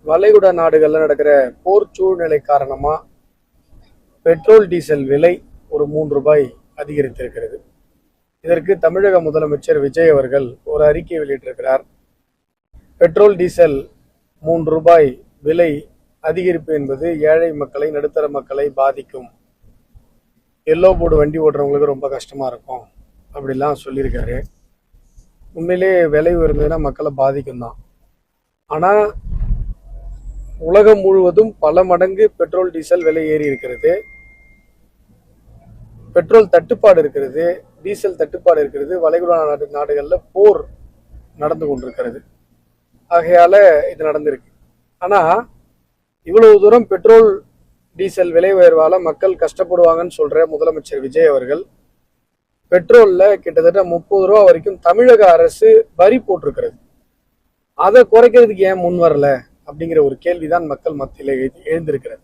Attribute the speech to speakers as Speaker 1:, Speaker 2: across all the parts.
Speaker 1: வளைகுடா நாடுகள்ல நடக்கிற போர் சூழ்நிலை காரணமா பெட்ரோல் டீசல் விலை ஒரு ரூபாய் அதிகரித்திருக்கிறது. இதற்கு தமிழக முதலமைச்சர் விஜய் அவர்கள் ஒரு அறிக்கை வெளியிட்டிருக்கிறார். பெட்ரோல் டீசல் ரூபாய் விலை அதிகரிப்பு என்பது ஏழை மக்களை, நடுத்தர மக்களை பாதிக்கும். எல்லோ போர்டு வண்டி ஓட்டுறவங்களுக்கு ரொம்ப கஷ்டமா இருக்கும் அப்படிலாம் சொல்லியிருக்காரு. உண்மையிலே விலை உயர்ந்ததுன்னா மக்களை பாதிக்கும் தான். ஆனால் உலகம் முழுவதும் பல மடங்கு பெட்ரோல் டீசல் விலை ஏறி இருக்கிறது. பெட்ரோல் தட்டுப்பாடு இருக்கிறது, டீசல் தட்டுப்பாடு இருக்கிறது. வளைகுடா நாடுகளில் போர் நடந்து கொண்டிருக்கிறது. ஆகையால இது நடந்திருக்கு. ஆனா இவ்வளவு தூரம் பெட்ரோல் டீசல் விலை உயர்வால மக்கள் கஷ்டப்படுவாங்கன்னு சொல்ற முதலமைச்சர் விஜய் அவர்கள் பெட்ரோல்ல கிட்டத்தட்ட 30 ரூபா வரைக்கும் தமிழக அரசு வரி போட்டிருக்கிறது. அதை குறைக்கிறதுக்கு ஏன் முன் வரல அப்படிங்கிற ஒரு கேள்விதான் மக்கள் மத்தியில எழுந்திருக்கிறது.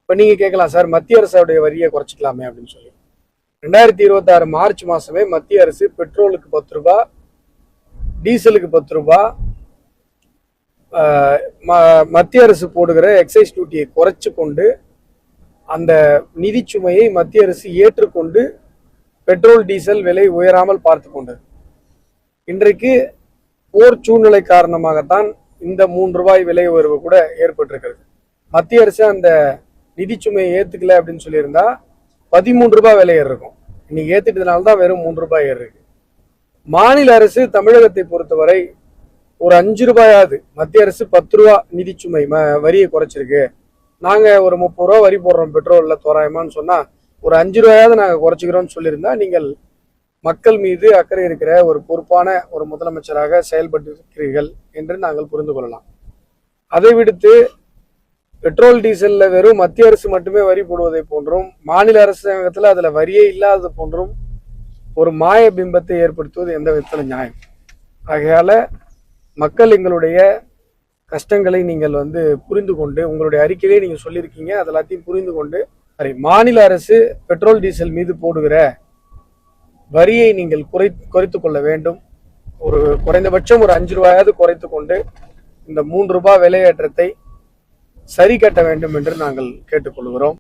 Speaker 1: இப்ப நீங்க கேட்கலாம், சார் மத்திய அரசுடைய வரியை குறைச்சிக்கலாமே அப்படின்னு சொல்லி. 2026 மார்ச் மாசமே மத்திய அரசு பெட்ரோலுக்கு 10 ரூபாய், டீசலுக்கு 10 ரூபாய், மத்திய அரசு போடுகிற எக்ஸைஸ் டியூட்டியை குறைச்சு கொண்டு அந்த நிதி சுமையை மத்திய அரசு ஏற்றுக்கொண்டு பெட்ரோல் டீசல் விலை உயராமல் பார்த்து கொண்டது. இன்றைக்கு போர் சூழ்நிலை காரணமாகத்தான் இந்த 3 ரூபாய் விலை உயர்வு கூட ஏற்பட்டிருக்கிறது. மத்திய அரசு அந்த நிதி சுமையை ஏத்துக்கல அப்படின்னு சொல்லியிருந்தா 13 ரூபாய் விலை ஏற இருக்கும். இன்னைக்கு ஏத்துட்டதுனால தான் வெறும் 3 ரூபாய் ஏற இருக்கு. மாநில அரசு தமிழகத்தை பொறுத்தவரை ஒரு 5 ரூபாயாவது, மத்திய அரசு 10 ரூபா நிதி சுமை வரியை குறைச்சிருக்கு, நாங்க ஒரு 30 ரூபா வரி போடுறோம் பெட்ரோல்ல தோராயமான்னு சொன்னா ஒரு 5 ரூபாயாவது நாங்க குறைச்சிக்கிறோம்னு சொல்லியிருந்தா நீங்கள் மக்கள் மீது அக்கறை இருக்கிற ஒரு பொறுப்பான ஒரு முதலமைச்சராக செயல்பட்டு இருக்கிறீர்கள் என்று நாங்கள் புரிந்து கொள்ளலாம். அதை விடுத்து பெட்ரோல் டீசல்ல வெறும் மத்திய அரசு மட்டுமே வரி போடுவதை போன்றும் மாநில அரசாங்கத்துல அதுல வரியே இல்லாதது போன்றும் ஒரு மாய பிம்பத்தை ஏற்படுத்துவது எந்த விதத்துல நியாயம்? ஆகையால மக்கள் எங்களுடைய கஷ்டங்களை நீங்கள் புரிந்து கொண்டு, உங்களுடைய அறிக்கையிலே நீங்க சொல்லியிருக்கீங்க, அது எல்லாத்தையும் புரிந்து கொண்டு மாநில அரசு பெட்ரோல் டீசல் மீது போடுகிற வரியை நீங்கள் குறைத்து கொள்ள வேண்டும். ஒரு குறைந்தபட்சம் ஒரு 5 ரூபாயாவது குறைத்து கொண்டு இந்த 3 ரூபாய் விலையேற்றத்தை சரி கட்ட வேண்டும் என்று நாங்கள் கேட்டுக்கொள்கிறோம்.